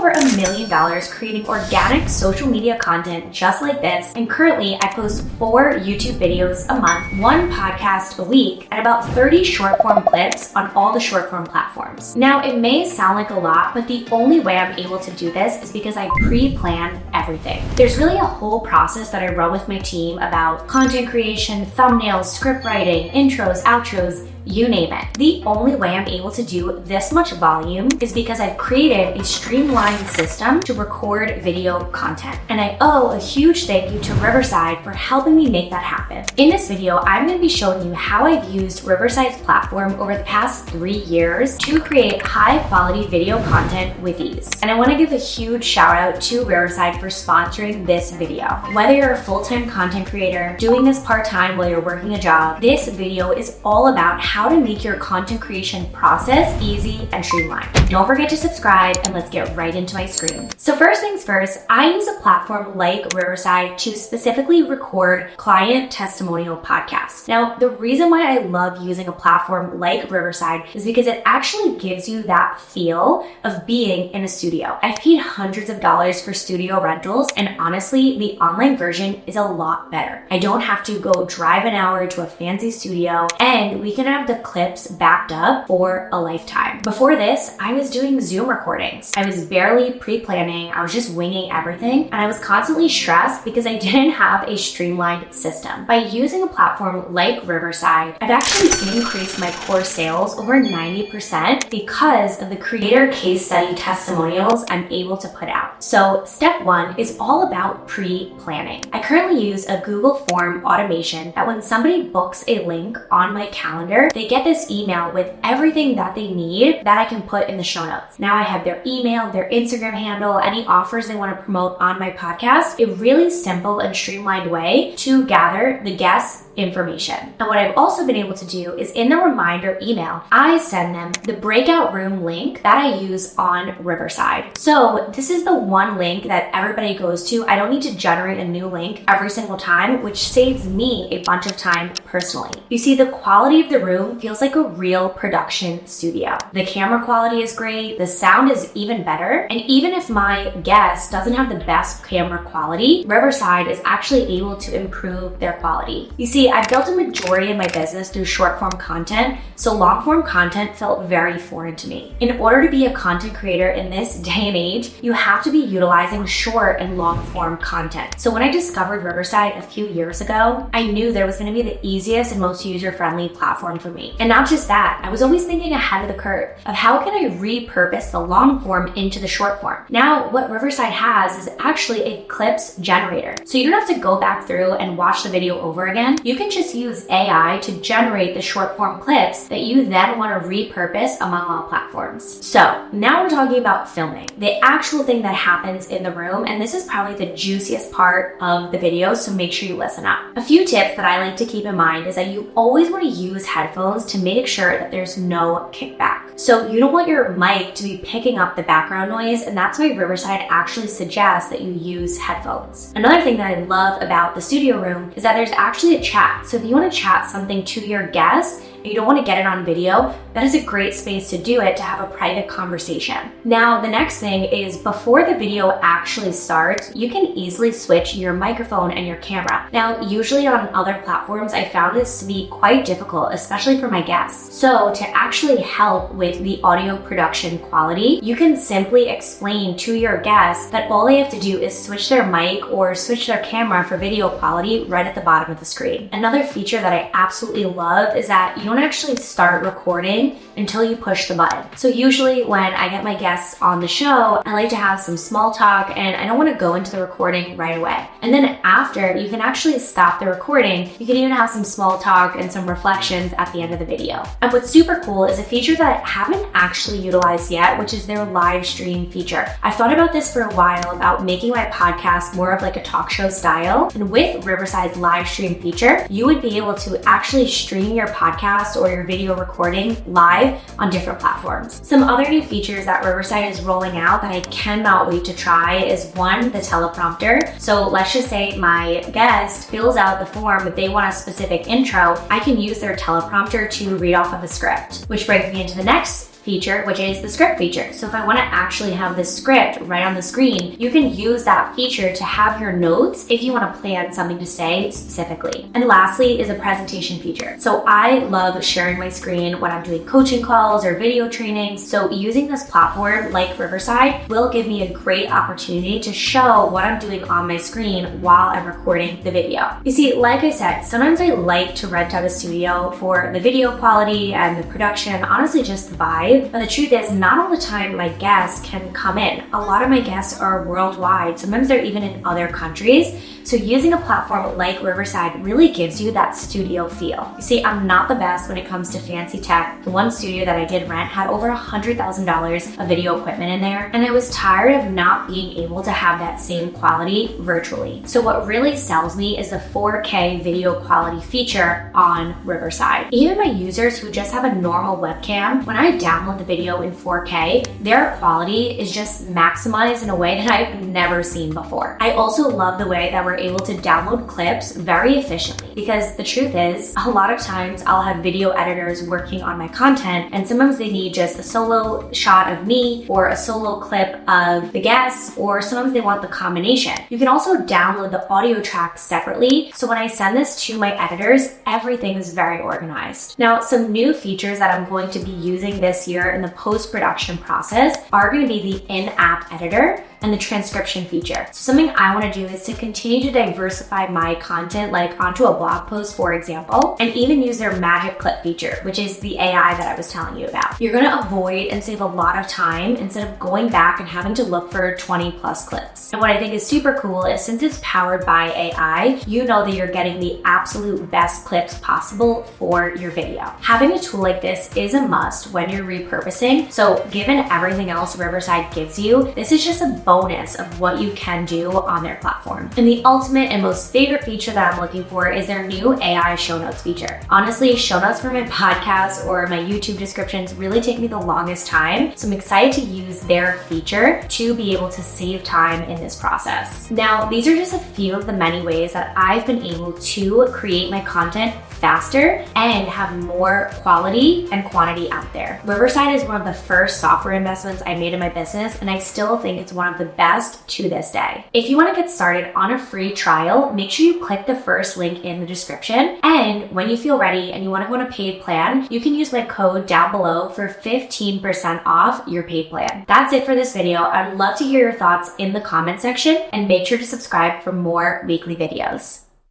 over $1 million creating organic social media content just like this, and currently I post 4 YouTube videos a month, 1 podcast a week, and about 30 short-form clips on all the short-form platforms. Now, it may sound like a lot, but the only way I'm able to do this is because I pre-plan everything. There's really a whole process that I run with my team about content creation, thumbnails, script writing, intros, outros, you name it. The only way I'm able to do this much volume is because I've created a streamlined system to record video content. And I owe a huge thank you to Riverside for helping me make that happen. In this video, I'm going to be showing you how I've used Riverside's platform over the past 3 years to create high quality video content with ease. And I want to give a huge shout out to Riverside for sponsoring this video. Whether you're a full-time content creator, doing this part-time while you're working a job, this video is all about how to make your content creation process easy and streamlined. Don't forget to subscribe, and let's get right into my screen. So first things first, I use a platform like Riverside to specifically record client testimonial podcasts. Now, the reason why I love using a platform like Riverside is because it actually gives you that feel of being in a studio. I've paid hundreds of dollars for studio rentals, and honestly, the online version is a lot better. I don't have to go drive an hour to a fancy studio, and we can have the clips backed up for a lifetime. Before this, I was doing Zoom recordings. I was barely pre-planning, I was just winging everything, and I was constantly stressed because I didn't have a streamlined system. By using a platform like Riverside, I've actually increased my core sales over 90% because of the creator case study testimonials I'm able to put out. So step 1 is all about pre-planning. I currently use a Google form automation that when somebody books a link on my calendar, they get this email with everything that they need that I can put in the show notes. Now I have their email, their Instagram handle, any offers they want to promote on my podcast, a really simple and streamlined way to gather the guests' information. And what I've also been able to do is in the reminder email, I send them the breakout room link that I use on Riverside. So this is the one link that everybody goes to. I don't need to generate a new link every single time, which saves me a bunch of time personally. You see, the quality of the room feels like a real production studio. The camera quality is great, the sound is even better, and even if my guest doesn't have the best camera quality, Riverside is actually able to improve their quality. You see, I've built a majority of my business through short form content, so long form content felt very foreign to me. In order to be a content creator in this day and age, you have to be utilizing short and long form content. So when I discovered Riverside a few years ago, I knew there was going to be the easiest and most user-friendly platform for me. And not just that, I was always thinking ahead of the curve of how can I repurpose the long form into the short form. Now, what Riverside has is actually a Clipse Generator. So you don't have to go back through and watch the video over again. You can just use AI to generate the short form clips that you then want to repurpose among all platforms. So now we're talking about filming, the actual thing that happens in the room. And this is probably the juiciest part of the video, so make sure you listen up. A few tips that I like to keep in mind is that you always want to use headphones to make sure that there's no kickback. So you don't want your mic to be picking up the background noise, and that's why Riverside actually suggests that you use headphones. Another thing that I love about the studio room is that there's actually a chat. So if you want to chat something to your guests, and you don't want to get it on video, that is a great space to do it, to have a private conversation. Now, the next thing is before the video actually starts, you can easily switch your microphone and your camera. Now, usually on other platforms, I found this to be quite difficult, especially for my guests. So to actually help with the audio production quality, you can simply explain to your guests that all they have to do is switch their mic or switch their camera for video quality right at the bottom of the screen. Another feature that I absolutely love is that you don't actually start recording until you push the button. So usually when I get my guests on the show, I like to have some small talk and I don't want to go into the recording right away. And then after, you can actually stop the recording. You can even have some small talk and some reflections at the end of the video. And what's super cool is a feature that I haven't actually utilized yet, which is their live stream feature. I've thought about this for a while about making my podcast more of like a talk show style. And with Riverside's live stream feature, you would be able to actually stream your podcast or your video recording live on different platforms. Some other new features that Riverside is rolling out that I cannot wait to try is one, the teleprompter. So let's just say my guest fills out the form, but they want a specific intro. I can use their teleprompter to read off of a script, which brings me into the next feature, which is the script feature. So if I want to actually have the script right on the screen, you can use that feature to have your notes if you want to plan something to say specifically. And lastly is a presentation feature. So I love sharing my screen when I'm doing coaching calls or video trainings. So using this platform like Riverside will give me a great opportunity to show what I'm doing on my screen while I'm recording the video. You see, like I said, sometimes I like to rent out a studio for the video quality and the production, honestly just the vibe. But the truth is, not all the time my guests can come in. A lot of my guests are worldwide. Sometimes they're even in other countries. So using a platform like Riverside really gives you that studio feel. You see, I'm not the best when it comes to fancy tech. The one studio that I did rent had over $100,000 of video equipment in there, and I was tired of not being able to have that same quality virtually. So what really sells me is the 4K video quality feature on Riverside. Even my users who just have a normal webcam, when I download the video in 4K, their quality is just maximized in a way that I've never seen before. I also love the way that we're able to download clips very efficiently, because the truth is, a lot of times I'll have video editors working on my content, and sometimes they need just a solo shot of me or a solo clip of the guests, or sometimes they want the combination. You can also download the audio track separately, so when I send this to my editors, everything is very organized. Now, some new features that I'm going to be using this year in the post-production process are going to be the in-app editor and the transcription feature. So something I want to do is to continue to diversify my content, like onto a blog post, for example, and even use their magic clip feature, which is the AI that I was telling you about. You're going to avoid and save a lot of time instead of going back and having to look for 20 plus clips. And what I think is super cool is, since it's powered by AI, you know that you're getting the absolute best clips possible for your video. Having a tool like this is a must when you're repurposing. So given everything else Riverside gives you, this is just a bonus of what you can do on their platform. And the ultimate and most favorite feature that I'm looking for is their new AI show notes feature. Honestly, show notes for my podcast or my YouTube descriptions really take me the longest time. So I'm excited to use their feature to be able to save time in this process. Now, these are just a few of the many ways that I've been able to create my content faster and have more quality and quantity out there. Riverside is one of the first software investments I made in my business, and I still think it's one of the best to this day. If you want to get started on a free trial, make sure you click the first link in the description. And when you feel ready and you want to go on a paid plan, you can use my code down below for 15% off your paid plan. That's it for this video. I'd love to hear your thoughts in the comment section, and make sure to subscribe for more weekly videos.